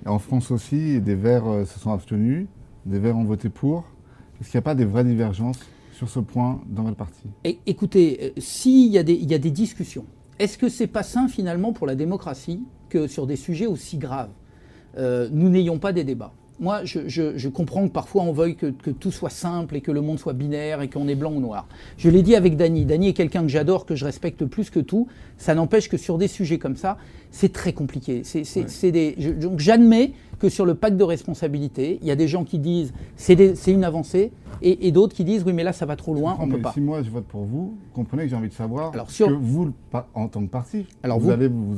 En France aussi, des Verts se sont abstenus, des Verts ont voté pour. Est-ce qu'il n'y a pas des vraies divergences sur ce point dans votre parti? Écoutez, s'il y a il y a des discussions, est-ce que c'est pas sain finalement pour la démocratie que sur des sujets aussi graves, nous n'ayons pas des débats? Moi, je comprends que parfois on veuille que tout soit simple et que le monde soit binaire et qu'on est blanc ou noir. Je l'ai dit avec Dany. Dany est quelqu'un que j'adore, que je respecte plus que tout. Ça n'empêche que sur des sujets comme ça, c'est très compliqué. Donc j'admets que sur le pacte de responsabilité, il y a des gens qui disent c'est une avancée et d'autres qui disent oui mais là ça va trop loin, on ne peut pas. Si moi je vote pour vous, comprenez que j'ai envie de savoir Alors, ce que vous, en tant que parti, vous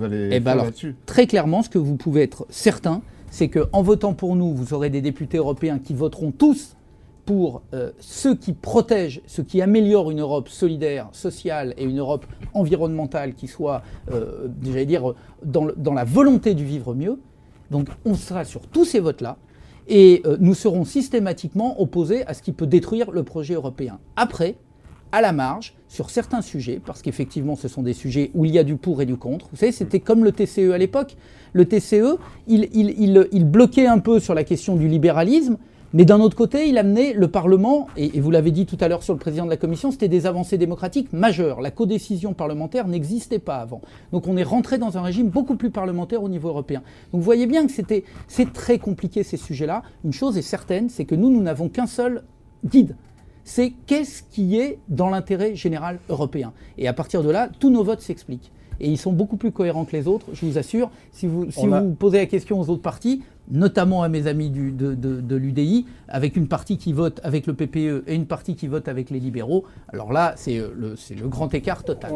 allez faire là-dessus. Très clairement, ce que vous pouvez être certain, c'est qu'en votant pour nous, vous aurez des députés européens qui voteront tous pour ceux qui protègent, ceux qui améliorent une Europe solidaire, sociale et une Europe environnementale qui soit, j'allais dire, dans la volonté du vivre mieux. Donc on sera sur tous ces votes-là et nous serons systématiquement opposés à ce qui peut détruire le projet européen. Après, à la marge, sur certains sujets, parce qu'effectivement ce sont des sujets où il y a du pour et du contre. Vous savez, c'était comme le TCE à l'époque. Le TCE, il bloquait un peu sur la question du libéralisme, mais d'un autre côté, il amenait le Parlement, et vous l'avez dit tout à l'heure sur le président de la Commission, c'était des avancées démocratiques majeures. La codécision parlementaire n'existait pas avant. Donc on est rentré dans un régime beaucoup plus parlementaire au niveau européen. Donc vous voyez bien que c'est très compliqué ces sujets-là. Une chose est certaine, c'est que nous n'avons qu'un seul guide. C'est qu'est-ce qui est dans l'intérêt général européen. Et à partir de là, tous nos votes s'expliquent. Et ils sont beaucoup plus cohérents que les autres, je vous assure. Si vous posez la question aux autres partis, notamment à mes amis de l'UDI, avec une partie qui vote avec le PPE et une partie qui vote avec les libéraux, alors là, c'est le grand écart total.